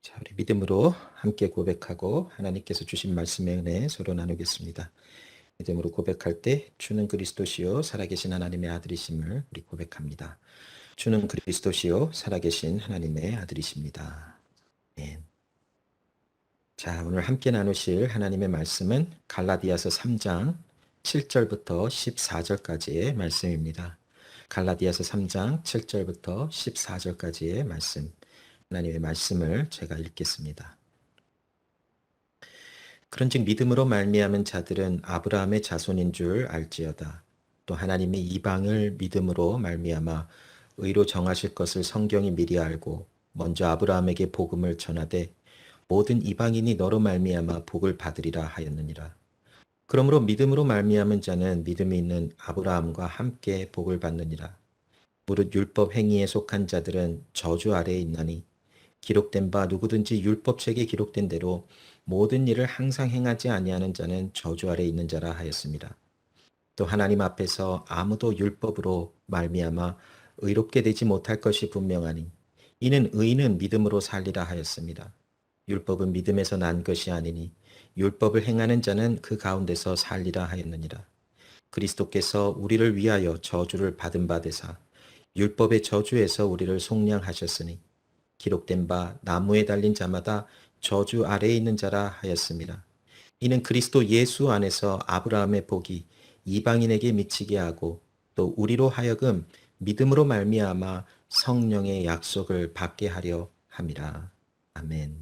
자, 우리 믿음으로 함께 고백하고 하나님께서 주신 말씀의 은혜 서로 나누겠습니다. 믿음으로 고백할 때 주는 그리스도시요 살아계신 하나님의 아들이심을 우리 고백합니다. 주는 그리스도시요 살아계신 하나님의 아들이십니다. 아멘. 자, 오늘 함께 나누실 하나님의 말씀은 갈라디아서 3장 7절부터 14절까지의 말씀입니다. 갈라디아서 3장 7절부터 14절까지의 말씀. 하나님의 말씀을 제가 읽겠습니다. 그런즉 믿음으로 말미암은 자들은 아브라함의 자손인 줄 알지어다. 또 하나님이 이방을 믿음으로 말미암아 의로 정하실 것을 성경이 미리 알고 먼저 아브라함에게 복음을 전하되 모든 이방인이 너로 말미암아 복을 받으리라 하였느니라. 그러므로 믿음으로 말미암은 자는 믿음이 있는 아브라함과 함께 복을 받느니라. 무릇 율법 행위에 속한 자들은 저주 아래에 있나니 기록된 바 누구든지 율법책에 기록된 대로 모든 일을 항상 행하지 아니하는 자는 저주 아래 있는 자라 하였습니다. 또 하나님 앞에서 아무도 율법으로 말미암아 의롭게 되지 못할 것이 분명하니 이는 의인은 믿음으로 살리라 하였습니다. 율법은 믿음에서 난 것이 아니니 율법을 행하는 자는 그 가운데서 살리라 하였느니라. 그리스도께서 우리를 위하여 저주를 받은 바 되사 율법의 저주에서 우리를 속량하셨으니 기록된 바 나무에 달린 자마다 저주 아래에 있는 자라 하였습니다. 이는 그리스도 예수 안에서 아브라함의 복이 이방인에게 미치게 하고 또 우리로 하여금 믿음으로 말미암아 성령의 약속을 받게 하려 함이라. 아멘.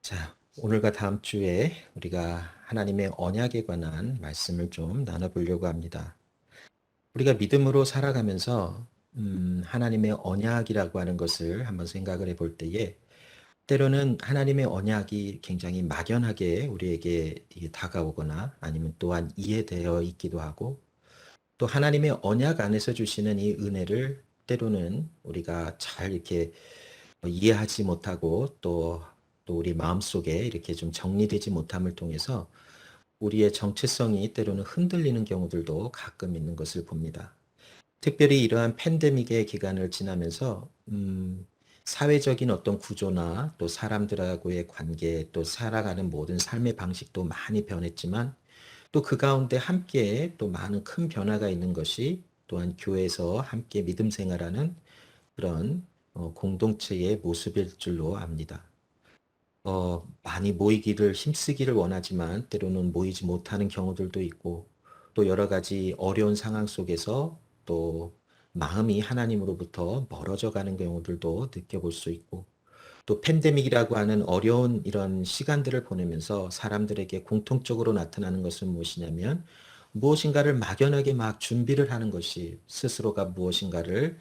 자, 오늘과 다음 주에 우리가 하나님의 언약에 관한 말씀을 좀 나눠보려고 합니다. 우리가 믿음으로 살아가면서 하나님의 언약이라고 하는 것을 한번 생각을 해볼 때에 때로는 하나님의 언약이 굉장히 막연하게 우리에게 다가오거나 아니면 또한 이해되어 있기도 하고 또 하나님의 언약 안에서 주시는 이 은혜를 때로는 우리가 잘 이렇게 이해하지 못하고 또 우리 마음속에 이렇게 좀 정리되지 못함을 통해서 우리의 정체성이 때로는 흔들리는 경우들도 가끔 있는 것을 봅니다. 특별히 이러한 팬데믹의 기간을 지나면서 사회적인 어떤 구조나 또 사람들하고의 관계 또 살아가는 모든 삶의 방식도 많이 변했지만 또 그 가운데 함께 또 많은 큰 변화가 있는 것이 또한 교회에서 함께 믿음 생활하는 그런 공동체의 모습일 줄로 압니다. 많이 모이기를 힘쓰기를 원하지만 때로는 모이지 못하는 경우들도 있고 또 여러 가지 어려운 상황 속에서 또 마음이 하나님으로부터 멀어져 가는 경우들도 느껴볼 수 있고 또 팬데믹이라고 하는 어려운 이런 시간들을 보내면서 사람들에게 공통적으로 나타나는 것은 무엇이냐면 무엇인가를 막연하게 막 준비를 하는 것이 스스로가 무엇인가를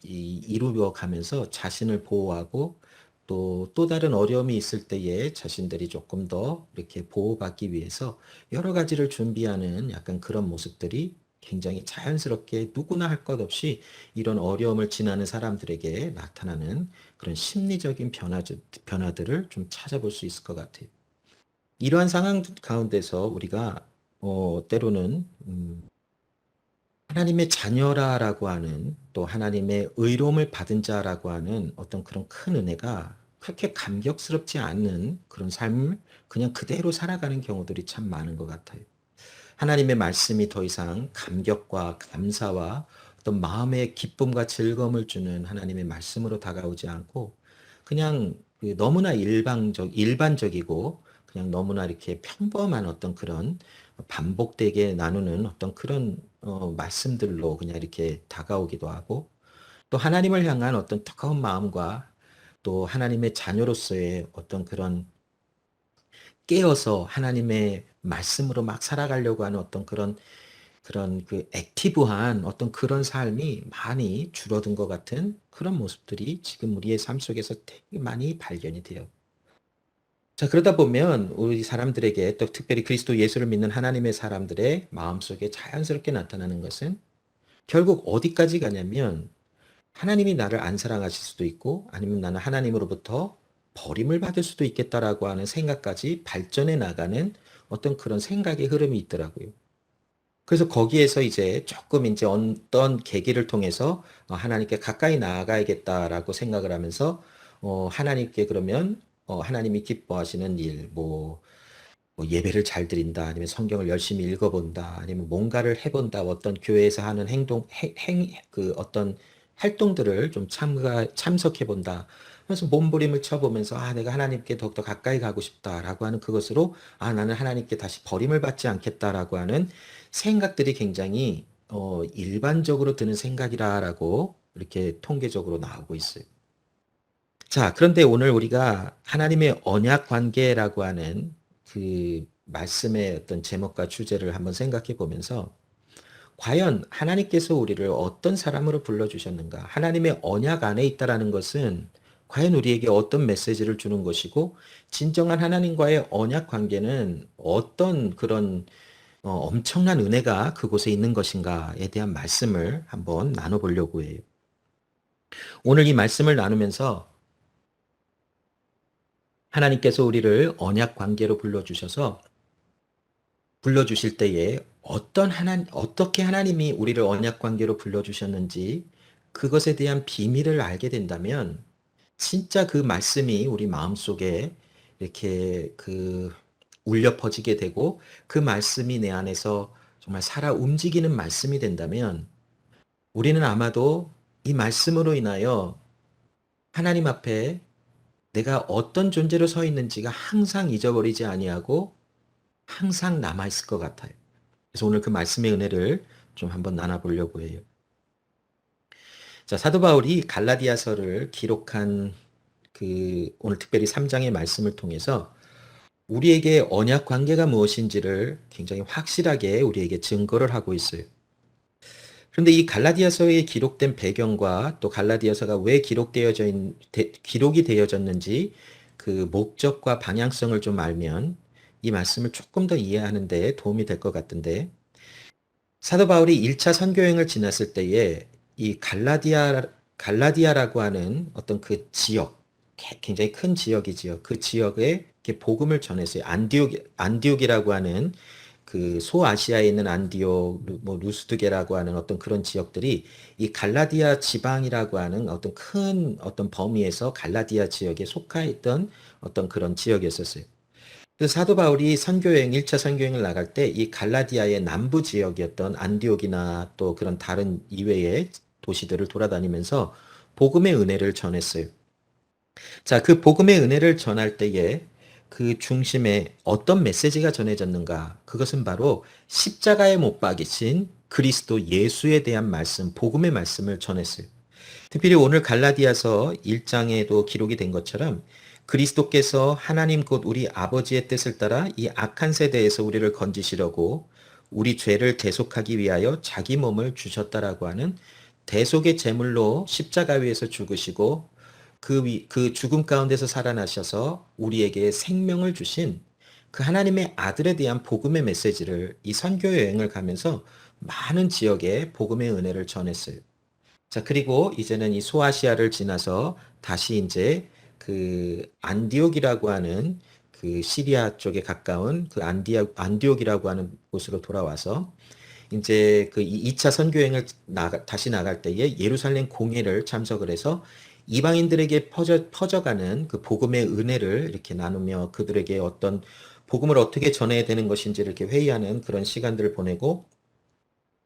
이루어 가면서 자신을 보호하고 또 다른 어려움이 있을 때에 자신들이 조금 더 이렇게 보호받기 위해서 여러 가지를 준비하는 약간 그런 모습들이 굉장히 자연스럽게 누구나 할 것 없이 이런 어려움을 지나는 사람들에게 나타나는 그런 심리적인 변화들을 좀 찾아볼 수 있을 것 같아요. 이러한 상황 가운데서 우리가 때로는 하나님의 자녀라라고 하는 또 하나님의 의로움을 받은 자라고 하는 어떤 그런 큰 은혜가 그렇게 감격스럽지 않는 그런 삶을 그냥 그대로 살아가는 경우들이 참 많은 것 같아요. 하나님의 말씀이 더 이상 감격과 감사와 어떤 마음의 기쁨과 즐거움을 주는 하나님의 말씀으로 다가오지 않고 그냥 너무나 일반적이고 그냥 너무나 이렇게 평범한 어떤 그런 반복되게 나누는 어떤 그런 말씀들로 그냥 이렇게 다가오기도 하고 또 하나님을 향한 어떤 뜨거운 마음과 또 하나님의 자녀로서의 어떤 그런 깨어서 하나님의 말씀으로 막 살아가려고 하는 어떤 그런 그 액티브한 어떤 그런 삶이 많이 줄어든 것 같은 그런 모습들이 지금 우리의 삶 속에서 되게 많이 발견이 돼요. 자, 그러다 보면 우리 사람들에게 또 특별히 그리스도 예수를 믿는 하나님의 사람들의 마음속에 자연스럽게 나타나는 것은 결국 어디까지 가냐면 하나님이 나를 안 사랑하실 수도 있고 아니면 나는 하나님으로부터 버림을 받을 수도 있겠다라고 하는 생각까지 발전해 나가는 어떤 그런 생각의 흐름이 있더라고요. 그래서 거기에서 이제 조금 이제 어떤 계기를 통해서 하나님께 가까이 나아가야겠다라고 생각을 하면서 하나님께 그러면 하나님이 기뻐하시는 일, 뭐 예배를 잘 드린다, 아니면 성경을 열심히 읽어본다, 아니면 뭔가를 해본다, 어떤 교회에서 하는 그 어떤 활동들을 좀 참석해본다. 그래서 몸부림을 쳐보면서 내가 하나님께 더욱더 가까이 가고 싶다라고 하는 그것으로 나는 하나님께 다시 버림을 받지 않겠다라고 하는 생각들이 굉장히 일반적으로 드는 생각이라고 이렇게 통계적으로 나오고 있어요. 자, 그런데 오늘 우리가 하나님의 언약 관계라고 하는 그 말씀의 어떤 제목과 주제를 한번 생각해 보면서 과연 하나님께서 우리를 어떤 사람으로 불러주셨는가? 하나님의 언약 안에 있다라는 것은 과연 우리에게 어떤 메시지를 주는 것이고, 진정한 하나님과의 언약 관계는 어떤 그런 엄청난 은혜가 그곳에 있는 것인가에 대한 말씀을 한번 나눠보려고 해요. 오늘 이 말씀을 나누면서 하나님께서 우리를 언약 관계로 불러주실 때에 어떻게 하나님이 우리를 언약 관계로 불러주셨는지 그것에 대한 비밀을 알게 된다면 진짜 그 말씀이 우리 마음속에 이렇게 울려 퍼지게 되고 그 말씀이 내 안에서 정말 살아 움직이는 말씀이 된다면 우리는 아마도 이 말씀으로 인하여 하나님 앞에 내가 어떤 존재로 서 있는지가 항상 잊어버리지 아니하고 항상 남아 있을 것 같아요. 그래서 오늘 그 말씀의 은혜를 좀 한번 나눠보려고 해요. 자, 사도 바울이 갈라디아서를 기록한 오늘 특별히 3장의 말씀을 통해서 우리에게 언약 관계가 무엇인지를 굉장히 확실하게 우리에게 증거를 하고 있어요. 그런데 이 갈라디아서에 기록된 배경과 또 갈라디아서가 왜 기록이 되어졌는지 그 목적과 방향성을 좀 알면 이 말씀을 조금 더 이해하는 데 도움이 될 것 같은데, 사도 바울이 1차 선교행을 지났을 때에 이 갈라디아라고 하는 어떤 그 지역, 굉장히 큰 지역이지요. 그 지역에 이렇게 복음을 전했어요. 안디옥이라고 하는 그 소아시아에 있는 안디옥, 뭐 루스드게라고 하는 어떤 그런 지역들이 이 갈라디아 지방이라고 하는 어떤 큰 어떤 범위에서 갈라디아 지역에 속하였던 어떤 그런 지역이었었어요. 그래서 사도 바울이 1차 선교행을 나갈 때 이 갈라디아의 남부 지역이었던 안디옥이나 또 그런 다른 이외의 도시들을 돌아다니면서 복음의 은혜를 전했어요. 자, 그 복음의 은혜를 전할 때에 그 중심에 어떤 메시지가 전해졌는가? 그것은 바로 십자가에 못 박이신 그리스도 예수에 대한 말씀, 복음의 말씀을 전했어요. 특별히 오늘 갈라디아서 1장에도 기록이 된 것처럼 그리스도께서 하나님 곧 우리 아버지의 뜻을 따라 이 악한 세대에서 우리를 건지시려고 우리 죄를 대속하기 위하여 자기 몸을 주셨다라고 하는 대속의 제물로 십자가 위에서 죽으시고 그 죽음 가운데서 살아나셔서 우리에게 생명을 주신 그 하나님의 아들에 대한 복음의 메시지를 이 선교 여행을 가면서 많은 지역에 복음의 은혜를 전했어요. 자, 그리고 이제는 이 소아시아를 지나서 다시 이제 그 안디옥이라고 하는 그 시리아 쪽에 가까운 그 안디옥이라고 하는 곳으로 돌아와서 이제 그 2차 선교행을 다시 나갈 때에 예루살렘 공회를 참석을 해서 이방인들에게 퍼져가는 그 복음의 은혜를 이렇게 나누며 그들에게 어떤 복음을 어떻게 전해야 되는 것인지를 이렇게 회의하는 그런 시간들을 보내고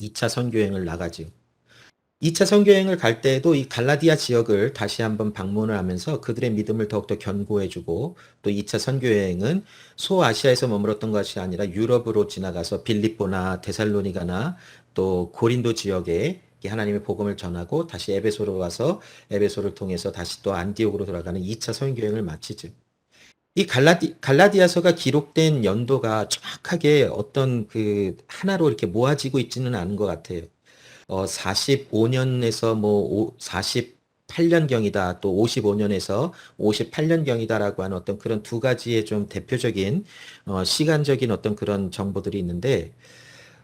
2차 선교행을 나가죠. 2차 선교행을 갈 때에도 이 갈라디아 지역을 다시 한번 방문을 하면서 그들의 믿음을 더욱더 견고해주고 또 2차 선교여행은 소아시아에서 머물렀던 것이 아니라 유럽으로 지나가서 빌립보나 데살로니가나 또 고린도 지역에 하나님의 복음을 전하고 다시 에베소로 와서 에베소를 통해서 다시 또 안디옥으로 돌아가는 2차 선교여행을 마치죠. 이 갈라디아서가 기록된 연도가 정확하게 어떤 그 하나로 이렇게 모아지고 있지는 않은 것 같아요. 45년에서 뭐 48년경이다, 또 55년에서 58년경이다라고 하는 어떤 그런 두 가지의 좀 대표적인 시간적인 어떤 그런 정보들이 있는데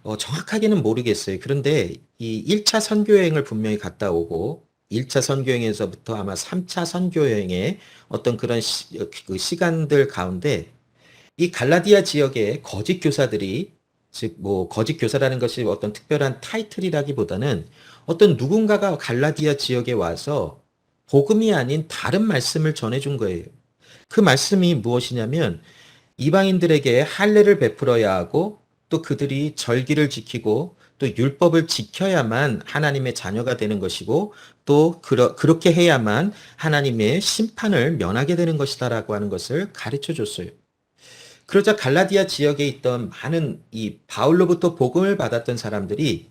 정확하게는 모르겠어요. 그런데 이 1차 선교여행을 분명히 갔다 오고 1차 선교여행에서부터 아마 3차 선교여행의 어떤 그런 그 시간들 가운데 이 갈라디아 지역의 거짓 교사들이 즉, 뭐, 거짓 교사라는 것이 어떤 특별한 타이틀이라기보다는 어떤 누군가가 갈라디아 지역에 와서 복음이 아닌 다른 말씀을 전해준 거예요. 그 말씀이 무엇이냐면 이방인들에게 할례를 베풀어야 하고 또 그들이 절기를 지키고 또 율법을 지켜야만 하나님의 자녀가 되는 것이고 또 그렇게 해야만 하나님의 심판을 면하게 되는 것이다라고 하는 것을 가르쳐 줬어요. 그러자 갈라디아 지역에 있던 많은 이 바울로부터 복음을 받았던 사람들이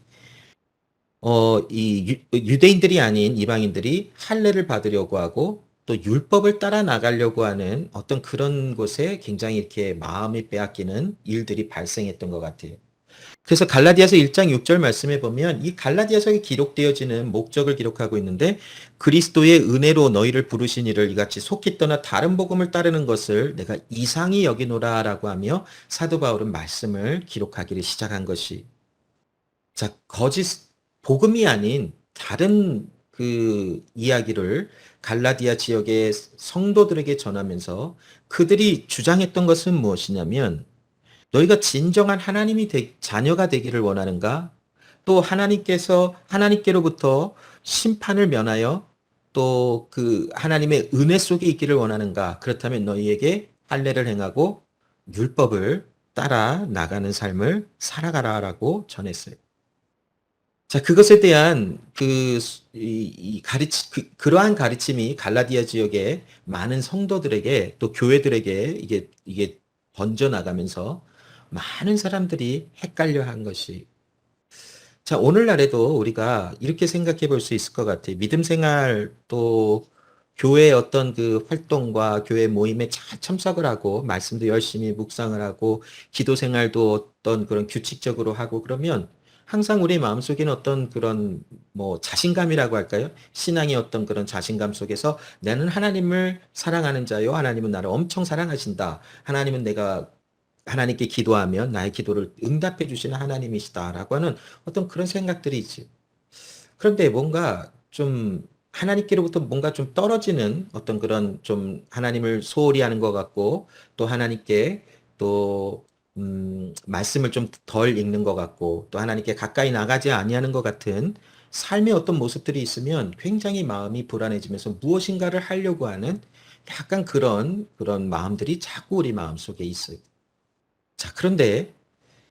이 유대인들이 아닌 이방인들이 할례를 받으려고 하고 또 율법을 따라 나가려고 하는 어떤 그런 곳에 굉장히 이렇게 마음이 빼앗기는 일들이 발생했던 것 같아요. 그래서 갈라디아서 1장 6절 말씀에 보면 이 갈라디아서에 기록되어지는 목적을 기록하고 있는데 그리스도의 은혜로 너희를 부르신 이를 이같이 속히 떠나 다른 복음을 따르는 것을 내가 이상히 여기노라라고 하며 사도 바울은 말씀을 기록하기를 시작한 것이 자, 복음이 아닌 다른 그 이야기를 갈라디아 지역의 성도들에게 전하면서 그들이 주장했던 것은 무엇이냐면 너희가 진정한 자녀가 되기를 원하는가? 또 하나님께로부터 심판을 면하여 또 그 하나님의 은혜 속에 있기를 원하는가? 그렇다면 너희에게 할례를 행하고 율법을 따라 나가는 삶을 살아가라라고 전했어요. 자, 그것에 대한 그러한 가르침이 갈라디아 지역의 많은 성도들에게 또 교회들에게 이게 번져나가면서 많은 사람들이 헷갈려 한 것이. 자, 오늘날에도 우리가 이렇게 생각해 볼 수 있을 것 같아요. 믿음 생활 또 교회의 어떤 그 활동과 교회 모임에 잘 참석을 하고 말씀도 열심히 묵상을 하고 기도 생활도 어떤 그런 규칙적으로 하고 그러면 항상 우리 마음속에는 어떤 그런 뭐 자신감이라고 할까요? 신앙의 어떤 그런 자신감 속에서 나는 하나님을 사랑하는 자요. 하나님은 나를 엄청 사랑하신다. 하나님은 내가 하나님께 기도하면 나의 기도를 응답해 주시는 하나님이시다라고 하는 어떤 그런 생각들이 있지. 그런데 뭔가 좀 하나님께로부터 뭔가 좀 떨어지는 어떤 그런 좀 하나님을 소홀히 하는 것 같고 또 하나님께 또 말씀을 좀 덜 읽는 것 같고 또 하나님께 가까이 나가지 아니하는 것 같은 삶의 어떤 모습들이 있으면 굉장히 마음이 불안해지면서 무엇인가를 하려고 하는 약간 그런 마음들이 자꾸 우리 마음속에 있어요. 자, 그런데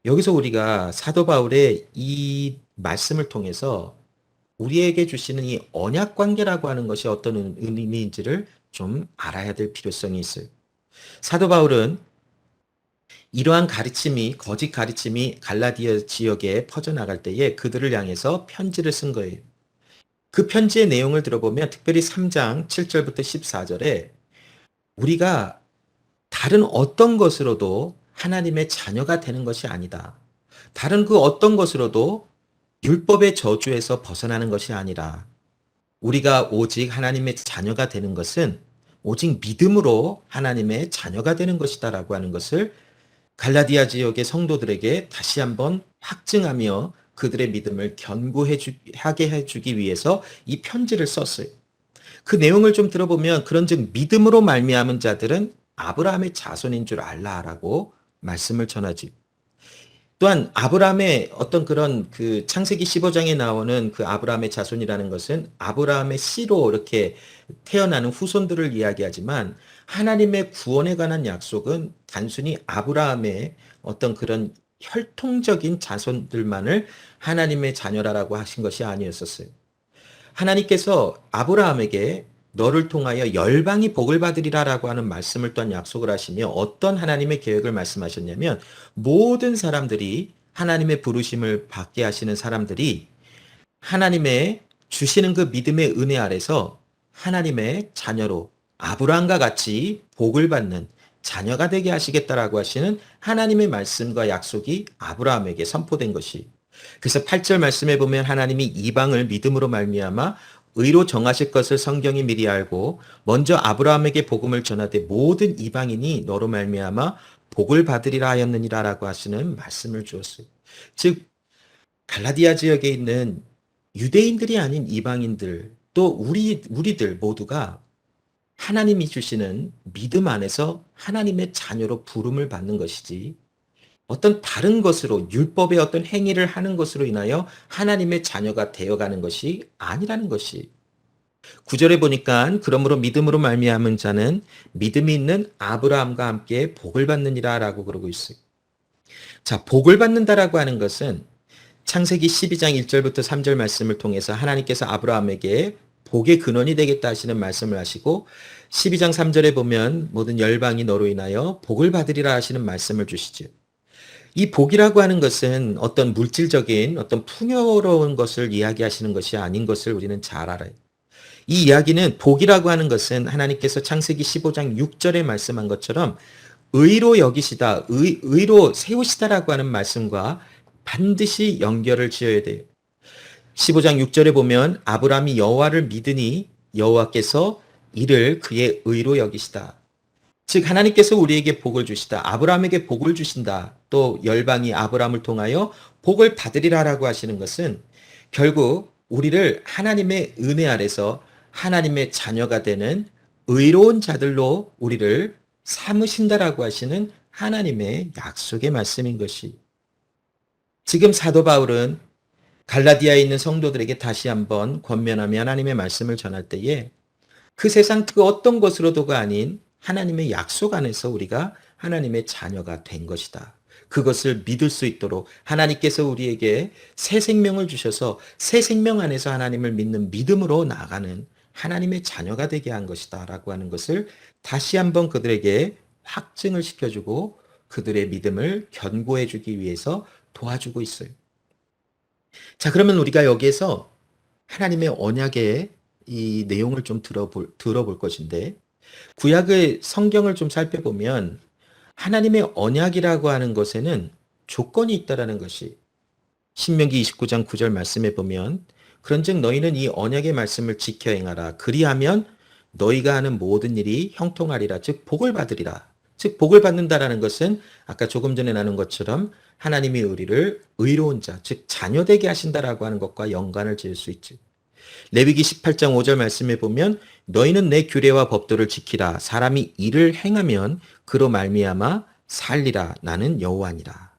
여기서 우리가 사도 바울의 이 말씀을 통해서 우리에게 주시는 이 언약 관계라고 하는 것이 어떤 의미인지를 좀 알아야 될 필요성이 있어요. 사도 바울은 이러한 거짓 가르침이 갈라디아 지역에 퍼져나갈 때에 그들을 향해서 편지를 쓴 거예요. 그 편지의 내용을 들어보면 특별히 3장 7절부터 14절에 우리가 다른 어떤 것으로도 하나님의 자녀가 되는 것이 아니다. 다른 그 어떤 것으로도 율법의 저주에서 벗어나는 것이 아니라 우리가 오직 하나님의 자녀가 되는 것은 오직 믿음으로 하나님의 자녀가 되는 것이다라고 하는 것을 갈라디아 지역의 성도들에게 다시 한번 확증하며 그들의 믿음을 하게 해주기 위해서 이 편지를 썼어요. 그 내용을 좀 들어보면 그런즉 믿음으로 말미암은 자들은 아브라함의 자손인 줄 알라라고 말씀을 전하지. 또한 아브라함의 어떤 그런 그 창세기 15장에 나오는 그 아브라함의 자손이라는 것은 아브라함의 씨로 이렇게 태어나는 후손들을 이야기하지만 하나님의 구원에 관한 약속은 단순히 아브라함의 어떤 그런 혈통적인 자손들만을 하나님의 자녀라고 하신 것이 아니었었어요. 하나님께서 아브라함에게 너를 통하여 열방이 복을 받으리라라고 하는 말씀을 또한 약속을 하시며 어떤 하나님의 계획을 말씀하셨냐면 모든 사람들이 하나님의 부르심을 받게 하시는 사람들이 하나님의 주시는 그 믿음의 은혜 아래서 하나님의 자녀로 아브라함과 같이 복을 받는 자녀가 되게 하시겠다라고 하시는 하나님의 말씀과 약속이 아브라함에게 선포된 것이 그래서 8절 말씀에 보면 하나님이 이방을 믿음으로 말미암아 의로 정하실 것을 성경이 미리 알고 먼저 아브라함에게 복음을 전하되 모든 이방인이 너로 말미암아 복을 받으리라 하였느니라라고 하시는 말씀을 주었어요. 즉 갈라디아 지역에 있는 유대인들이 아닌 이방인들 또 우리들 모두가 하나님이 주시는 믿음 안에서 하나님의 자녀로 부름을 받는 것이지 어떤 다른 것으로 율법의 어떤 행위를 하는 것으로 인하여 하나님의 자녀가 되어가는 것이 아니라는 것이 9절에 보니까 그러므로 믿음으로 말미암은 자는 믿음이 있는 아브라함과 함께 복을 받느니라라고 그러고 있어요. 자, 복을 받는다라고 하는 것은 창세기 12장 1절부터 3절 말씀을 통해서 하나님께서 아브라함에게 복의 근원이 되겠다 하시는 말씀을 하시고 12장 3절에 보면 모든 열방이 너로 인하여 복을 받으리라 하시는 말씀을 주시죠. 이 복이라고 하는 것은 어떤 물질적인 어떤 풍요로운 것을 이야기하시는 것이 아닌 것을 우리는 잘 알아요. 이 이야기는 복이라고 하는 것은 하나님께서 창세기 15장 6절에 말씀한 것처럼 의로 여기시다, 의로 세우시다라고 하는 말씀과 반드시 연결을 지어야 돼요. 15장 6절에 보면 아브라함이 여호와를 믿으니 여호와께서 이를 그의 의로 여기시다. 즉 하나님께서 우리에게 복을 주시다. 아브라함에게 복을 주신다. 또 열방이 아브라함을 통하여 복을 받으리라라고 하시는 것은 결국 우리를 하나님의 은혜 아래서 하나님의 자녀가 되는 의로운 자들로 우리를 삼으신다라고 하시는 하나님의 약속의 말씀인 것이. 지금 사도 바울은 갈라디아에 있는 성도들에게 다시 한번 권면하며 하나님의 말씀을 전할 때에 그 세상 그 어떤 것으로도가 아닌 하나님의 약속 안에서 우리가 하나님의 자녀가 된 것이다. 그것을 믿을 수 있도록 하나님께서 우리에게 새 생명을 주셔서 새 생명 안에서 하나님을 믿는 믿음으로 나아가는 하나님의 자녀가 되게 한 것이다 라고 하는 것을 다시 한번 그들에게 확증을 시켜주고 그들의 믿음을 견고해 주기 위해서 도와주고 있어요. 자, 그러면 우리가 여기에서 하나님의 언약의 이 내용을 좀 들어볼 것인데, 구약의 성경을 좀 살펴보면 하나님의 언약이라고 하는 것에는 조건이 있다라는 것이 신명기 29장 9절 말씀에 보면 그런즉 너희는 이 언약의 말씀을 지켜 행하라. 그리하면 너희가 하는 모든 일이 형통하리라. 즉 복을 받으리라. 즉 복을 받는다라는 것은 아까 조금 전에 나눈 것처럼 하나님이 우리를 의로운 자, 즉 자녀 되게 하신다라고 하는 것과 연관을 지을 수 있지. 레위기 18장 5절 말씀에 보면 너희는 내 규례와 법도를 지키라. 사람이 이를 행하면 그로 말미암아 살리라. 나는 여호와니라.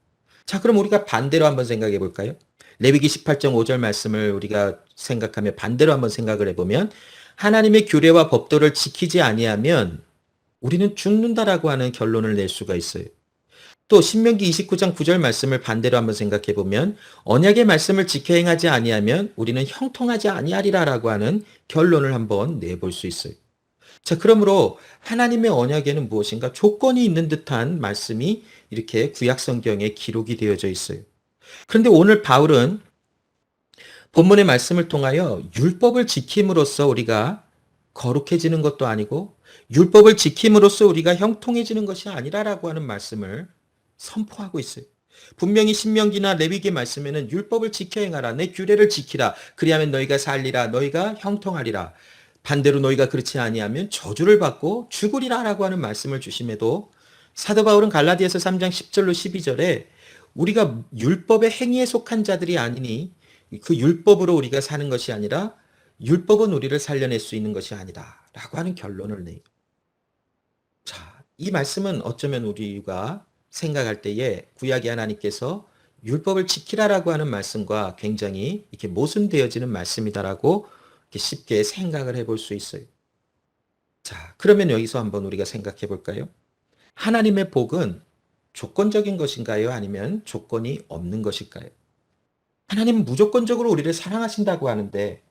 자, 그럼 우리가 반대로 한번 생각해 볼까요? 레위기 18장 5절 말씀을 우리가 생각하며 반대로 한번 생각을 해보면 하나님의 규례와 법도를 지키지 아니하면 우리는 죽는다라고 하는 결론을 낼 수가 있어요. 또 신명기 29장 9절 말씀을 반대로 한번 생각해 보면 언약의 말씀을 지켜 행하지 아니하면 우리는 형통하지 아니하리라라고 하는 결론을 한번 내볼 수 있어요. 자, 그러므로 하나님의 언약에는 무엇인가 조건이 있는 듯한 말씀이 이렇게 구약 성경에 기록이 되어져 있어요. 그런데 오늘 바울은 본문의 말씀을 통하여 율법을 지킴으로써 우리가 거룩해지는 것도 아니고 율법을 지킴으로써 우리가 형통해지는 것이 아니라라고 하는 말씀을 선포하고 있어요. 분명히 신명기나 레위기 말씀에는 율법을 지켜 행하라. 내 규례를 지키라. 그리하면 너희가 살리라. 너희가 형통하리라. 반대로 너희가 그렇지 아니하면 저주를 받고 죽으리라라고 하는 말씀을 주심에도 사도 바울은 갈라디아서 3장 10절로 12절에 우리가 율법의 행위에 속한 자들이 아니니 그 율법으로 우리가 사는 것이 아니라 율법은 우리를 살려낼 수 있는 것이 아니다 라고 하는 결론을 내요. 자, 이 말씀은 어쩌면 우리가 생각할 때에 구약의 하나님께서 율법을 지키라라고 하는 말씀과 굉장히 이렇게 모순되어지는 말씀이다라고 이렇게 쉽게 생각을 해볼 수 있어요. 자, 그러면 여기서 한번 우리가 생각해 볼까요? 하나님의 복은 조건적인 것인가요? 아니면 조건이 없는 것일까요? 하나님은 무조건적으로 우리를 사랑하신다고 하는데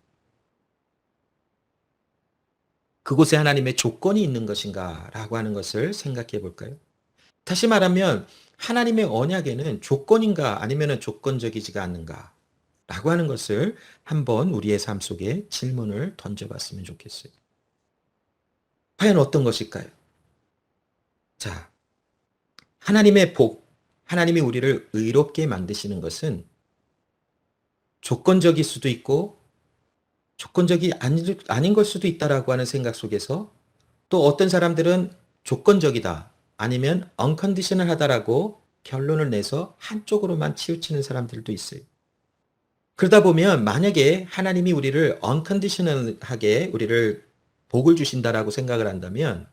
그곳에 하나님의 조건이 있는 것인가? 라고 하는 것을 생각해 볼까요? 다시 말하면 하나님의 언약에는 조건인가 아니면 조건적이지가 않는가? 라고 하는 것을 한번 우리의 삶 속에 질문을 던져봤으면 좋겠어요. 과연 어떤 것일까요? 자, 하나님의 복, 하나님이 우리를 의롭게 만드시는 것은 조건적일 수도 있고 조건적이 아닌 걸 수도 있다라고 하는 생각 속에서 또 어떤 사람들은 조건적이다 아니면 unconditional하다라고 결론을 내서 한쪽으로만 치우치는 사람들도 있어요. 그러다 보면 만약에 하나님이 우리를 unconditional하게 우리를 복을 주신다라고 생각을 한다면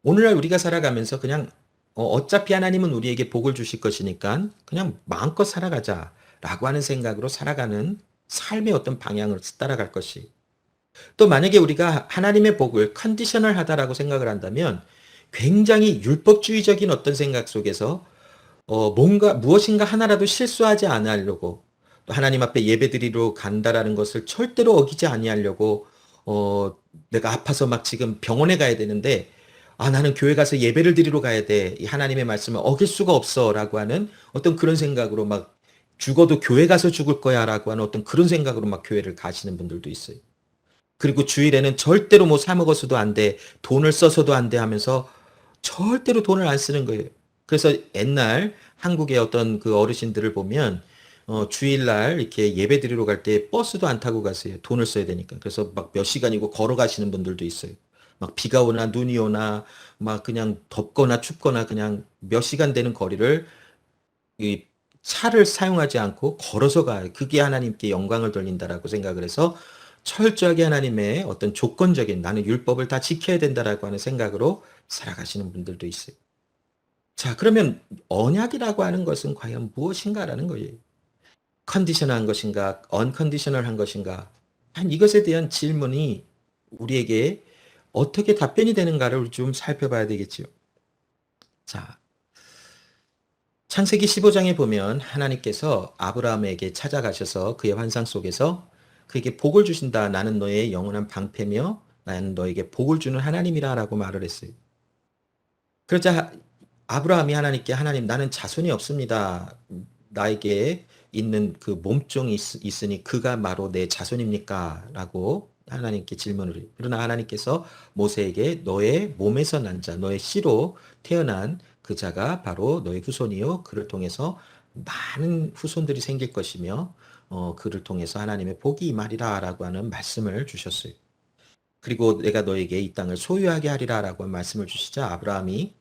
오늘날 우리가 살아가면서 그냥 어차피 하나님은 우리에게 복을 주실 것이니까 그냥 마음껏 살아가자라고 하는 생각으로 살아가는 삶의 어떤 방향을 따라갈 것이. 또 만약에 우리가 하나님의 복을 컨디셔널 하다라고 생각을 한다면 굉장히 율법주의적인 어떤 생각 속에서 뭔가 무엇인가 하나라도 실수하지 않으려고 또 하나님 앞에 예배드리러 간다라는 것을 절대로 어기지 아니하려고 어, 내가 아파서 막 지금 병원에 가야 되는데 나는 교회 가서 예배를 드리러 가야 돼. 이 하나님의 말씀을 어길 수가 없어라고 하는 어떤 그런 생각으로 막 죽어도 교회 가서 죽을 거야라고 하는 어떤 그런 생각으로 막 교회를 가시는 분들도 있어요. 그리고 주일에는 절대로 뭐 사 먹어서도 안 돼. 돈을 써서도 안 돼 하면서 절대로 돈을 안 쓰는 거예요. 그래서 옛날 한국의 어떤 그 어르신들을 보면 주일날 이렇게 예배 드리러 갈 때 버스도 안 타고 가세요. 돈을 써야 되니까. 그래서 막 몇 시간이고 걸어가시는 분들도 있어요. 막 비가 오나 눈이 오나 막 그냥 덥거나 춥거나 그냥 몇 시간 되는 거리를 이 차를 사용하지 않고 걸어서 가요. 그게 하나님께 영광을 돌린다라고 생각을 해서 철저하게 하나님의 어떤 조건적인 나는 율법을 다 지켜야 된다라고 하는 생각으로 살아가시는 분들도 있어요. 자, 그러면 언약이라고 하는 것은 과연 무엇인가라는 거예요. 컨디셔널한 것인가, 언컨디셔널한 것인가? 한 이것에 대한 질문이 우리에게 어떻게 답변이 되는가를 좀 살펴봐야 되겠지요. 자, 창세기 15장에 보면 하나님께서 아브라함에게 찾아가셔서 그의 환상 속에서 그에게 복을 주신다. 나는 너의 영원한 방패며 나는 너에게 복을 주는 하나님이라라고 말을 했어요. 그러자 아브라함이 하나님께 하나님 나는 자손이 없습니다. 나에게 있는 그 몸종이 있으니 그가 바로 내 자손입니까? 라고 하나님께 질문을 해요. 그러나 하나님께서 모세에게 너의 몸에서 난 자, 너의 씨로 태어난 그 자가 바로 너의 후손이요. 그를 통해서 많은 후손들이 생길 것이며 그를 통해서 하나님의 복이 임하리라 라고 하는 말씀을 주셨어요. 그리고 내가 너에게 이 땅을 소유하게 하리라 라고 말씀을 주시자 아브라함이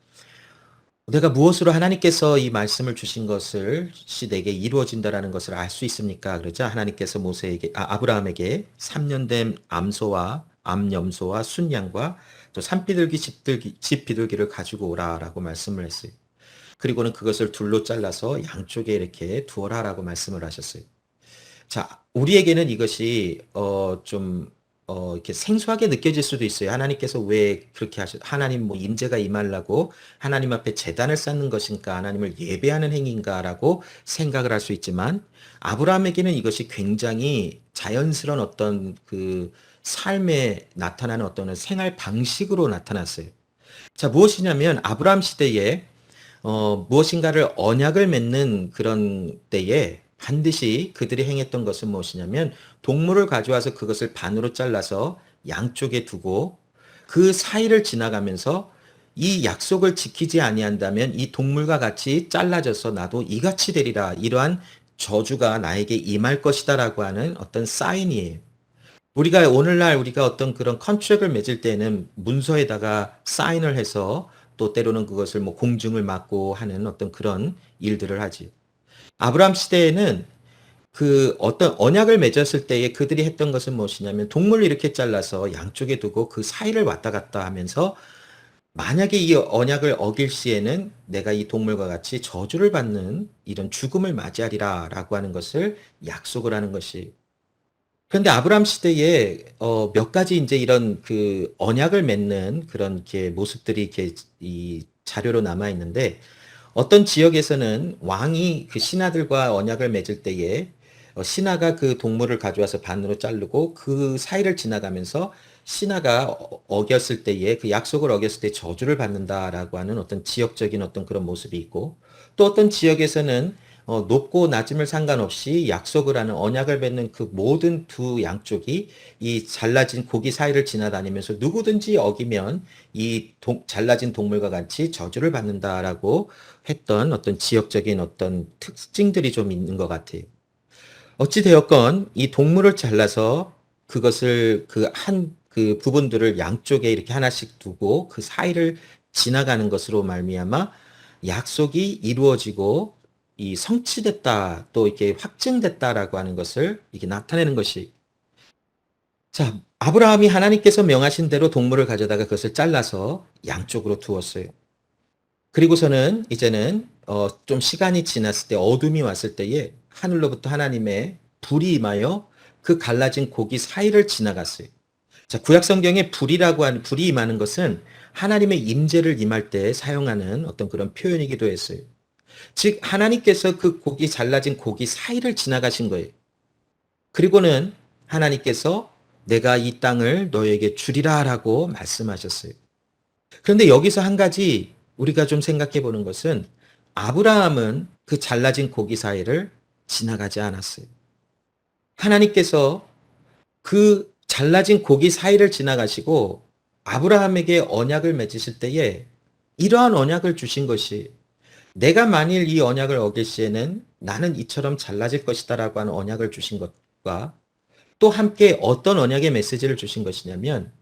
내가 무엇으로 하나님께서 이 말씀을 주신 것을 내게 이루어진다라는 것을 알 수 있습니까? 그러자 하나님께서 아브라함에게 3년 된 암소와 암염소와 순양과 또 산비둘기 집 비둘기를 가지고 오라라고 말씀을 했어요. 그리고는 그것을 둘로 잘라서 양쪽에 이렇게 두어라라고 말씀을 하셨어요. 자, 우리에게는 이것이 이렇게 생소하게 느껴질 수도 있어요. 하나님께서 왜 그렇게 하나님 뭐 임재가 임하려고 하나님 앞에 제단을 쌓는 것인가, 하나님을 예배하는 행위인가라고 생각을 할 수 있지만, 아브라함에게는 이것이 굉장히 자연스러운 어떤 그 삶에 나타나는 어떤 생활 방식으로 나타났어요. 자, 무엇이냐면, 아브라함 시대에 무엇인가를 언약을 맺는 그런 때에 반드시 그들이 행했던 것은 무엇이냐면 동물을 가져와서 그것을 반으로 잘라서 양쪽에 두고 그 사이를 지나가면서 이 약속을 지키지 아니한다면 이 동물과 같이 잘라져서 나도 이같이 되리라 이러한 저주가 나에게 임할 것이다라고 하는 어떤 사인이에요. 우리가 오늘날 우리가 어떤 그런 컨트랙을 맺을 때는 문서에다가 사인을 해서 또 때로는 그것을 뭐 공증을 맡고 하는 어떤 그런 일들을 하지. 아브라함 시대에는 그 어떤 언약을 맺었을 때에 그들이 했던 것은 무엇이냐면 동물을 이렇게 잘라서 양쪽에 두고 그 사이를 왔다 갔다 하면서 만약에 이 언약을 어길 시에는 내가 이 동물과 같이 저주를 받는 이런 죽음을 맞이하리라 라고 하는 것을 약속을 하는 것이 그런데 아브라함 시대에 몇 가지 이제 이런 그 언약을 맺는 그런 이렇게 모습들이 이렇게 이 자료로 남아 있는데 어떤 지역에서는 왕이 그 신하들과 언약을 맺을 때에 신하가 그 동물을 가져와서 반으로 자르고 그 사이를 지나가면서 신하가 어겼을 때에 그 약속을 어겼을 때 저주를 받는다라고 하는 어떤 지역적인 어떤 그런 모습이 있고 또 어떤 지역에서는 높고 낮음을 상관없이 약속을 하는 언약을 맺는 그 모든 두 양쪽이 이 잘라진 고기 사이를 지나다니면서 누구든지 어기면 잘라진 동물과 같이 저주를 받는다라고 했던 어떤 지역적인 어떤 특징들이 좀 있는 것 같아요. 어찌되었건 이 동물을 잘라서 그것을 그 부분들을 양쪽에 이렇게 하나씩 두고 그 사이를 지나가는 것으로 말미암아 약속이 이루어지고 이 성취됐다 또 이렇게 확증됐다라고 하는 것을 이게 나타내는 것이 자 아브라함이 하나님께서 명하신 대로 동물을 가져다가 그것을 잘라서 양쪽으로 두었어요. 그리고서는 이제는 좀 시간이 지났을 때 어둠이 왔을 때에 하늘로부터 하나님의 불이 임하여 그 갈라진 고기 사이를 지나갔어요. 자, 구약 성경에 불이라고 하는 불이 임하는 것은 하나님의 임재를 임할 때 사용하는 어떤 그런 표현이기도 했어요. 즉 하나님께서 그 고기 잘라진 고기 사이를 지나가신 거예요. 그리고는 하나님께서 내가 이 땅을 너에게 주리라라고 말씀하셨어요. 그런데 여기서 한 가지 우리가 좀 생각해 보는 것은 아브라함은 그 잘라진 고기 사이를 지나가지 않았어요. 하나님께서 그 잘라진 고기 사이를 지나가시고 아브라함에게 언약을 맺으실 때에 이러한 언약을 주신 것이 내가 만일 이 언약을 어길 시에는 나는 이처럼 잘라질 것이다라고 하는 언약을 주신 것과 또 함께 어떤 언약의 메시지를 주신 것이냐면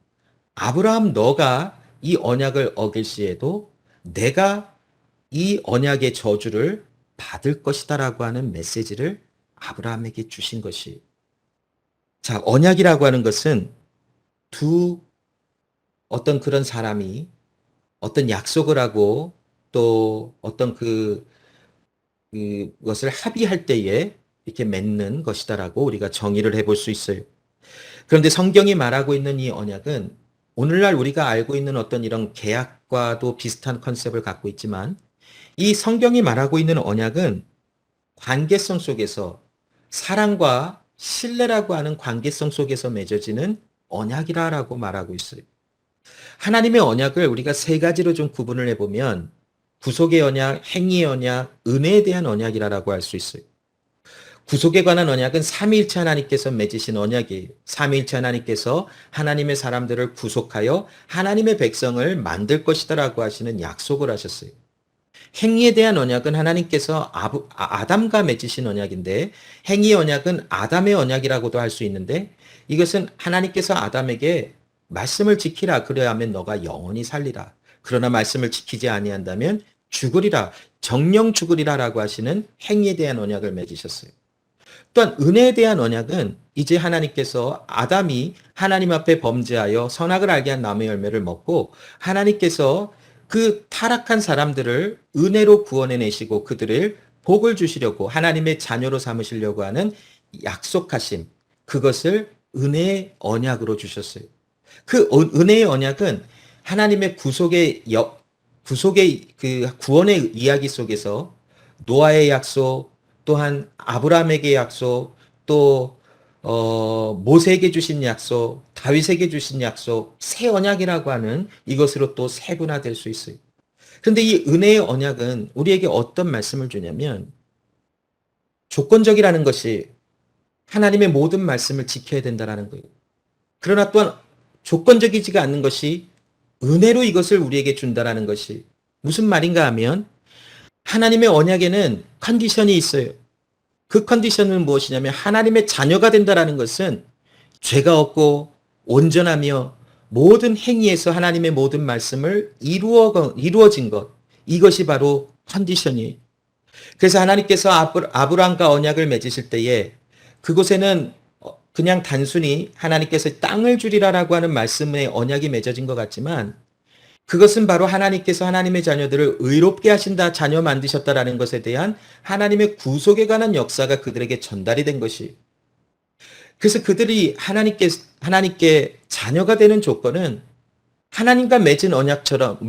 아브라함 너가 이 언약을 어길 시에도 내가 이 언약의 저주를 받을 것이다라고 하는 메시지를 아브라함에게 주신 것이 자, 언약이라고 하는 것은 두 어떤 그런 사람이 어떤 약속을 하고 또 어떤 그것을 합의할 때에 이렇게 맺는 것이다라고 우리가 정의를 해볼 수 있어요. 그런데 성경이 말하고 있는 이 언약은 오늘날 우리가 알고 있는 어떤 이런 계약과도 비슷한 컨셉을 갖고 있지만 이 성경이 말하고 있는 언약은 관계성 속에서 사랑과 신뢰라고 하는 관계성 속에서 맺어지는 언약이라고 말하고 있어요. 하나님의 언약을 우리가 세 가지로 좀 구분을 해보면 구속의 언약, 행위의 언약, 은혜에 대한 언약이라고 할 수 있어요. 구속에 관한 언약은 삼위일체 하나님께서 맺으신 언약이에요. 삼위일체 하나님께서 하나님의 사람들을 구속하여 하나님의 백성을 만들 것이다라고 하시는 약속을 하셨어요. 행위에 대한 언약은 하나님께서 아담과 맺으신 언약인데 행위의 언약은 아담의 언약이라고도 할 수 있는데 이것은 하나님께서 아담에게 말씀을 지키라 그래야 하면 너가 영원히 살리라. 그러나 말씀을 지키지 아니한다면 죽으리라. 정령 죽으리라라고 하시는 행위에 대한 언약을 맺으셨어요. 또한 은혜에 대한 언약은 이제 하나님께서 아담이 하나님 앞에 범죄하여 선악을 알게 한 나무의 열매를 먹고 하나님께서 그 타락한 사람들을 은혜로 구원해내시고 그들을 복을 주시려고 하나님의 자녀로 삼으시려고 하는 약속하심 그것을 은혜의 언약으로 주셨어요. 그 은혜의 언약은 하나님의 구속의 그 구원의 이야기 속에서 노아의 약속, 또한 아브라함에게 약속, 또 모세에게 주신 약속, 다윗에게 주신 약속, 새 언약이라고 하는 이것으로 또 세분화될 수 있어요. 그런데 이 은혜의 언약은 우리에게 어떤 말씀을 주냐면 조건적이라는 것이 하나님의 모든 말씀을 지켜야 된다라는 거예요. 그러나 또한 조건적이지가 않는 것이 은혜로 이것을 우리에게 준다라는 것이 무슨 말인가 하면 하나님의 언약에는 컨디션이 있어요. 그 컨디션은 무엇이냐면 하나님의 자녀가 된다라는 것은 죄가 없고 온전하며 모든 행위에서 하나님의 모든 말씀을 이루어진 것. 이것이 바로 컨디션이에요. 그래서 하나님께서 아브라함과 언약을 맺으실 때에 그곳에는 그냥 단순히 하나님께서 땅을 주리라라고 하는 말씀의 언약이 맺어진 것 같지만 그것은 바로 하나님께서 하나님의 자녀들을 의롭게 하신다, 자녀 만드셨다라는 것에 대한 하나님의 구속에 관한 역사가 그들에게 전달이 된 것이. 그래서 그들이 하나님께 자녀가 되는 조건은 하나님과 맺은 언약처럼,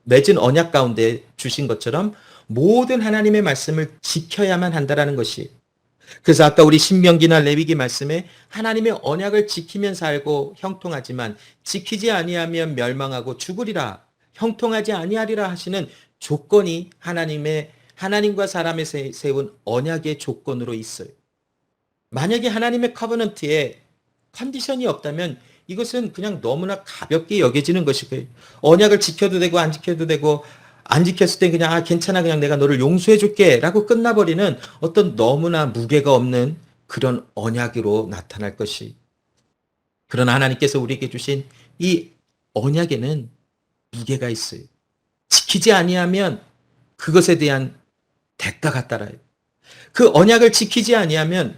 맺은 언약 가운데 주신 것처럼 모든 하나님의 말씀을 지켜야만 한다라는 것이. 그래서 아까 우리 신명기나 레위기 말씀에 하나님의 언약을 지키면 살고 형통하지만 지키지 아니하면 멸망하고 죽으리라. 형통하지 아니하리라 하시는 조건이 하나님과 사람의 세운 언약의 조건으로 있어요. 만약에 하나님의 커버넌트에 컨디션이 없다면 이것은 그냥 너무나 가볍게 여겨지는 것이고요. 언약을 지켜도 되고 안 지켜도 되고 안 지켰을 때 그냥 괜찮아 그냥 내가 너를 용서해 줄게 라고 끝나버리는 어떤 너무나 무게가 없는 그런 언약으로 나타날 것이. 그러나 하나님께서 우리에게 주신 이 언약에는 무게가 있어요. 지키지 아니하면 그것에 대한 대가가 따라요. 그 언약을 지키지 아니하면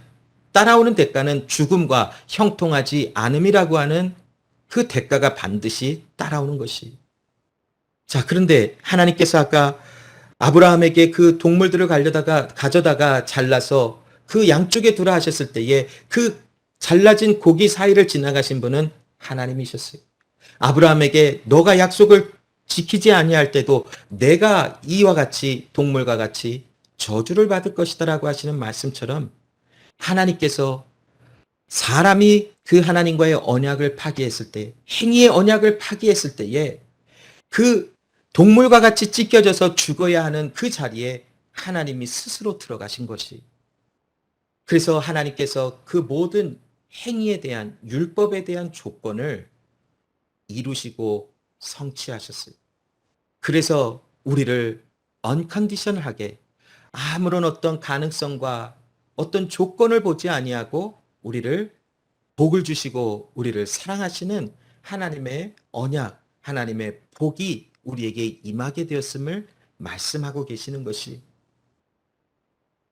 따라오는 대가는 죽음과 형통하지 않음이라고 하는 그 대가가 반드시 따라오는 것이. 자, 그런데 하나님께서 아까 아브라함에게 그 동물들을 가져다가 잘라서 그 양쪽에 두라 하셨을 때에 그 잘라진 고기 사이를 지나가신 분은 하나님이셨어요. 아브라함에게 너가 약속을 지키지 아니할 때도 내가 이와 같이 동물과 같이 저주를 받을 것이다라고 하시는 말씀처럼 하나님께서 사람이 그 하나님과의 언약을 파기했을 때, 행위의 언약을 파기했을 때에 그 동물과 같이 찢겨져서 죽어야 하는 그 자리에 하나님이 스스로 들어가신 것이. 그래서 하나님께서 그 모든 행위에 대한 율법에 대한 조건을 이루시고 성취하셨어요. 그래서 우리를 언컨디셔널하게 아무런 어떤 가능성과 어떤 조건을 보지 아니하고 우리를 복을 주시고 우리를 사랑하시는 하나님의 언약, 하나님의 복이 우리에게 임하게 되었음을 말씀하고 계시는 것이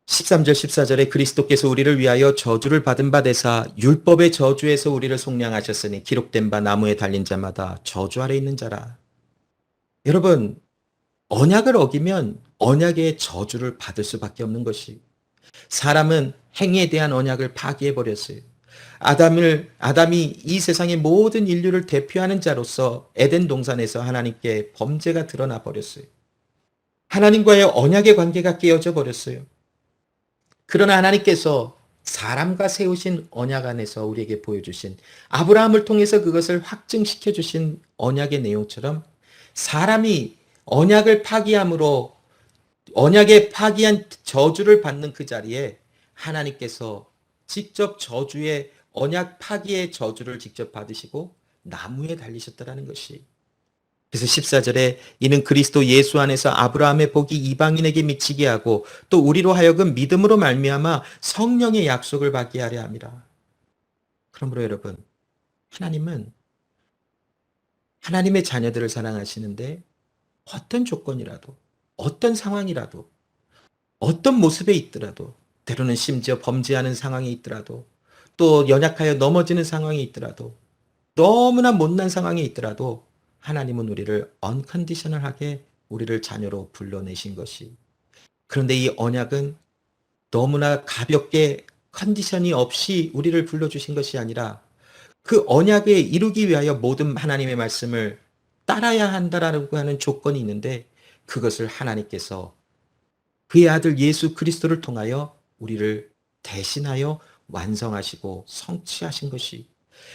13절 14절에 그리스도께서 우리를 위하여 저주를 받은 바 되사 율법의 저주에서 우리를 속량하셨으니 기록된 바 나무에 달린 자마다 저주 아래 있는 자라. 여러분, 언약을 어기면 언약의 저주를 받을 수밖에 없는 것이 사람은 행위에 대한 언약을 파기해 버렸어요. 아담이 이 세상의 모든 인류를 대표하는 자로서 에덴 동산에서 하나님께 범죄가 드러나 버렸어요. 하나님과의 언약의 관계가 깨어져 버렸어요. 그러나 하나님께서 사람과 세우신 언약 안에서 우리에게 보여주신 아브라함을 통해서 그것을 확증시켜 주신 언약의 내용처럼 사람이 언약을 파기함으로 언약에 파기한 저주를 받는 그 자리에 하나님께서 직접 저주의 언약 파기의 저주를 직접 받으시고 나무에 달리셨다라는 것이. 그래서 14절에 이는 그리스도 예수 안에서 아브라함의 복이 이방인에게 미치게 하고 또 우리로 하여금 믿음으로 말미암아 성령의 약속을 받게 하려 함이라. 그러므로 여러분, 하나님은 하나님의 자녀들을 사랑하시는데 어떤 조건이라도 어떤 상황이라도 어떤 모습에 있더라도 때로는 심지어 범죄하는 상황에 있더라도 또 연약하여 넘어지는 상황에 있더라도 너무나 못난 상황에 있더라도 하나님은 우리를 언컨디셔널하게 우리를 자녀로 불러내신 것이. 그런데 이 언약은 너무나 가볍게 컨디션이 없이 우리를 불러주신 것이 아니라 그 언약에 이루기 위하여 모든 하나님의 말씀을 따라야 한다라고 하는 조건이 있는데 그것을 하나님께서 그의 아들 예수 그리스도를 통하여 우리를 대신하여 완성하시고 성취하신 것이.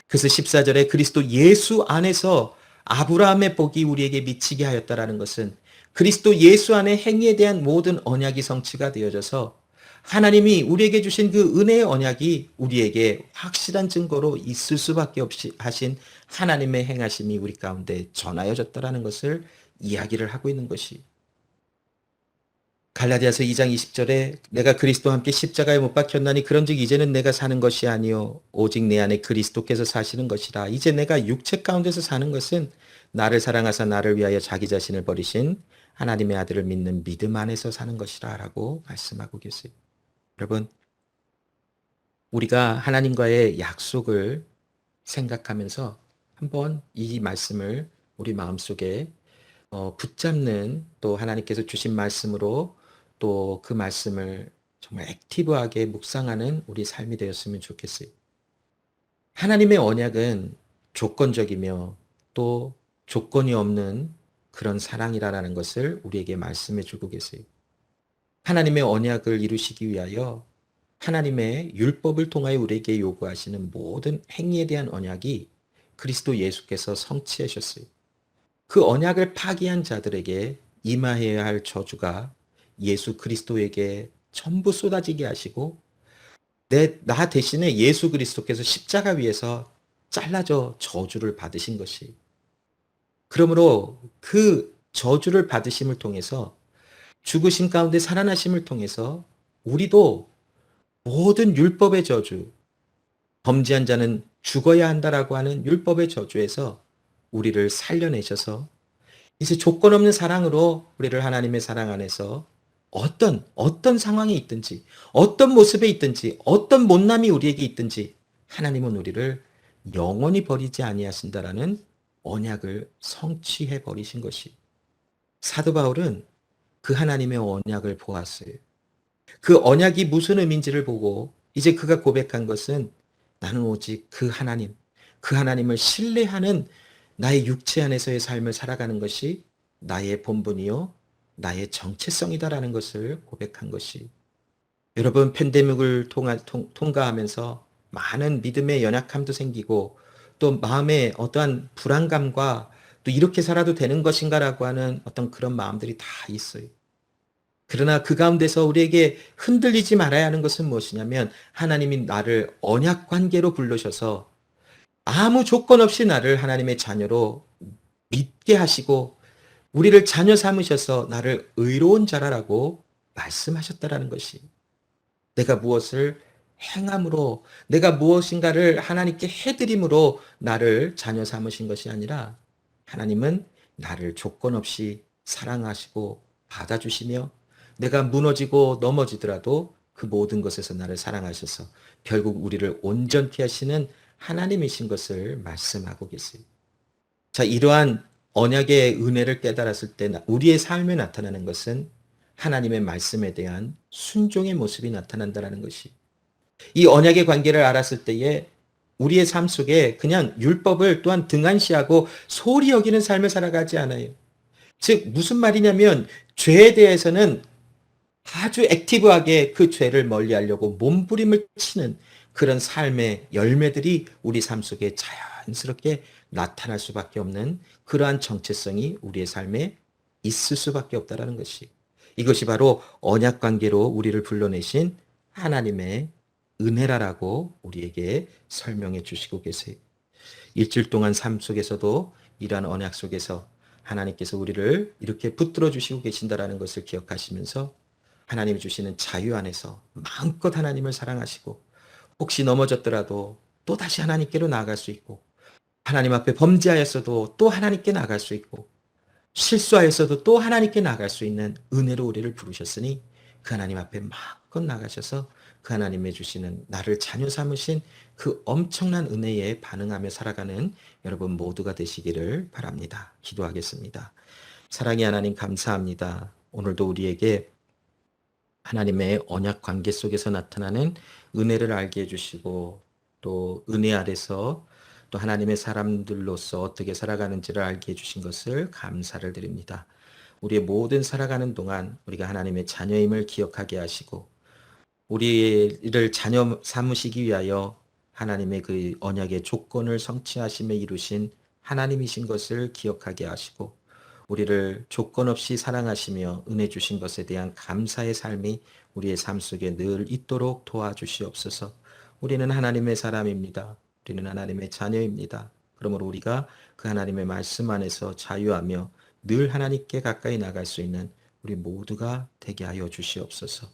그래서 14절에 그리스도 예수 안에서 아브라함의 복이 우리에게 미치게 하였다라는 것은 그리스도 예수 안에 행위에 대한 모든 언약이 성취가 되어져서 하나님이 우리에게 주신 그 은혜의 언약이 우리에게 확실한 증거로 있을 수밖에 없이 하신 하나님의 행하심이 우리 가운데 전하여졌다라는 것을 이야기를 하고 있는 것이. 갈라디아서 2장 20절에 내가 그리스도와 함께 십자가에 못 박혔나니 그런즉 이제는 내가 사는 것이 아니요 오직 내 안에 그리스도께서 사시는 것이라. 이제 내가 육체 가운데서 사는 것은 나를 사랑하사 나를 위하여 자기 자신을 버리신 하나님의 아들을 믿는 믿음 안에서 사는 것이라 라고 말씀하고 계세요. 여러분, 우리가 하나님과의 약속을 생각하면서 한번 이 말씀을 우리 마음속에 붙잡는 또 하나님께서 주신 말씀으로 또 그 말씀을 정말 액티브하게 묵상하는 우리 삶이 되었으면 좋겠어요. 하나님의 언약은 조건적이며 또 조건이 없는 그런 사랑이라는 것을 우리에게 말씀해 주고 계세요. 하나님의 언약을 이루시기 위하여 하나님의 율법을 통하여 우리에게 요구하시는 모든 행위에 대한 언약이 그리스도 예수께서 성취하셨어요. 그 언약을 파기한 자들에게 임하여야 할 저주가 예수 그리스도에게 전부 쏟아지게 하시고 나 대신에 예수 그리스도께서 십자가 위에서 잘라져 저주를 받으신 것이. 그러므로 그 저주를 받으심을 통해서 죽으심 가운데 살아나심을 통해서 우리도 모든 율법의 저주, 범죄한 자는 죽어야 한다라고 하는 율법의 저주에서 우리를 살려내셔서 이제 조건 없는 사랑으로 우리를 하나님의 사랑 안에서 어떤 상황이 있든지, 어떤 모습에 있든지, 어떤 못남이 우리에게 있든지 하나님은 우리를 영원히 버리지 아니하신다라는 언약을 성취해 버리신 것이. 사도 바울은 그 하나님의 언약을 보았어요. 그 언약이 무슨 의미인지를 보고 이제 그가 고백한 것은 나는 오직 그 하나님, 그 하나님을 신뢰하는 나의 육체 안에서의 삶을 살아가는 것이 나의 본분이요, 나의 정체성이다라는 것을 고백한 것이. 여러분, 팬데믹을 통과하면서 많은 믿음의 연약함도 생기고 또 마음에 어떠한 불안감과 또 이렇게 살아도 되는 것인가라고 하는 어떤 그런 마음들이 다 있어요. 그러나 그 가운데서 우리에게 흔들리지 말아야 하는 것은 무엇이냐면 하나님이 나를 언약 관계로 부르셔서 아무 조건 없이 나를 하나님의 자녀로 믿게 하시고 우리를 자녀 삼으셔서 나를 의로운 자라라고 말씀하셨다라는 것이, 내가 무엇을 행함으로, 내가 무엇인가를 하나님께 해드림으로 나를 자녀 삼으신 것이 아니라 하나님은 나를 조건 없이 사랑하시고 받아주시며 내가 무너지고 넘어지더라도 그 모든 것에서 나를 사랑하셔서 결국 우리를 온전케 하시는 하나님이신 것을 말씀하고 계세요. 자, 이러한 언약의 은혜를 깨달았을 때 우리의 삶에 나타나는 것은 하나님의 말씀에 대한 순종의 모습이 나타난다는 것이, 이 언약의 관계를 알았을 때에 우리의 삶 속에 그냥 율법을 또한 등한시하고 소홀히 여기는 삶을 살아가지 않아요. 즉 무슨 말이냐면 죄에 대해서는 아주 액티브하게 그 죄를 멀리하려고 몸부림을 치는 그런 삶의 열매들이 우리 삶 속에 자연스럽게 나타날 수밖에 없는 그러한 정체성이 우리의 삶에 있을 수밖에 없다라는 것이, 이것이 바로 언약 관계로 우리를 불러내신 하나님의 은혜라라고 우리에게 설명해 주시고 계세요. 일주일 동안 삶 속에서도 이러한 언약 속에서 하나님께서 우리를 이렇게 붙들어 주시고 계신다라는 것을 기억하시면서 하나님이 주시는 자유 안에서 마음껏 하나님을 사랑하시고 혹시 넘어졌더라도 또 다시 하나님께로 나아갈 수 있고, 하나님 앞에 범죄하였어도 또 하나님께 나아갈 수 있고, 실수하였어도 또 하나님께 나아갈 수 있는 은혜로 우리를 부르셨으니 그 하나님 앞에 마음껏 나가셔서 그 하나님의 주시는 나를 자녀 삼으신 그 엄청난 은혜에 반응하며 살아가는 여러분 모두가 되시기를 바랍니다. 기도하겠습니다. 사랑의 하나님 감사합니다. 오늘도 우리에게 하나님의 언약 관계 속에서 나타나는 은혜를 알게 해주시고 또 은혜 아래서 또 하나님의 사람들로서 어떻게 살아가는지를 알게 해주신 것을 감사를 드립니다. 우리의 모든 살아가는 동안 우리가 하나님의 자녀임을 기억하게 하시고 우리를 자녀 삼으시기 위하여 하나님의 그 언약의 조건을 성취하심에 이루신 하나님이신 것을 기억하게 하시고 우리를 조건 없이 사랑하시며 은혜 주신 것에 대한 감사의 삶이 우리의 삶 속에 늘 있도록 도와주시옵소서. 우리는 하나님의 사람입니다. 우리는 하나님의 자녀입니다. 그러므로 우리가 그 하나님의 말씀 안에서 자유하며 늘 하나님께 가까이 나갈 수 있는 우리 모두가 되게 하여 주시옵소서.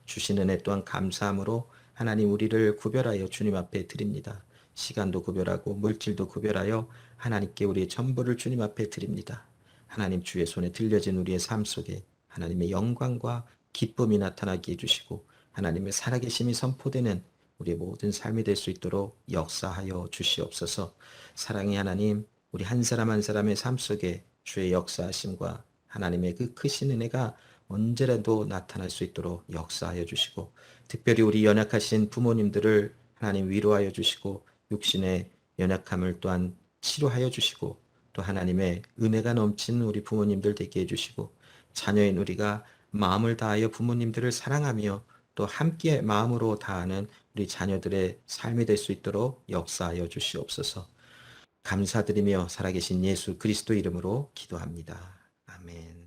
주신 은혜 또한 감사함으로 하나님 우리를 구별하여 주님 앞에 드립니다. 시간도 구별하고 물질도 구별하여 하나님께 우리의 전부를 주님 앞에 드립니다. 하나님 주의 손에 들려진 우리의 삶 속에 하나님의 영광과 기쁨이 나타나게 해주시고 하나님의 살아계심이 선포되는 우리의 모든 삶이 될 수 있도록 역사하여 주시옵소서. 사랑의 하나님, 우리 한 사람 한 사람의 삶 속에 주의 역사하심과 하나님의 그 크신 은혜가 언제라도 나타날 수 있도록 역사하여 주시고 특별히 우리 연약하신 부모님들을 하나님 위로하여 주시고 육신의 연약함을 또한 치료하여 주시고 또 하나님의 은혜가 넘치는 우리 부모님들 되게 해주시고 자녀인 우리가 마음을 다하여 부모님들을 사랑하며 또 함께 마음으로 다하는 우리 자녀들의 삶이 될 수 있도록 역사하여 주시옵소서. 감사드리며 살아계신 예수 그리스도 이름으로 기도합니다. 아멘.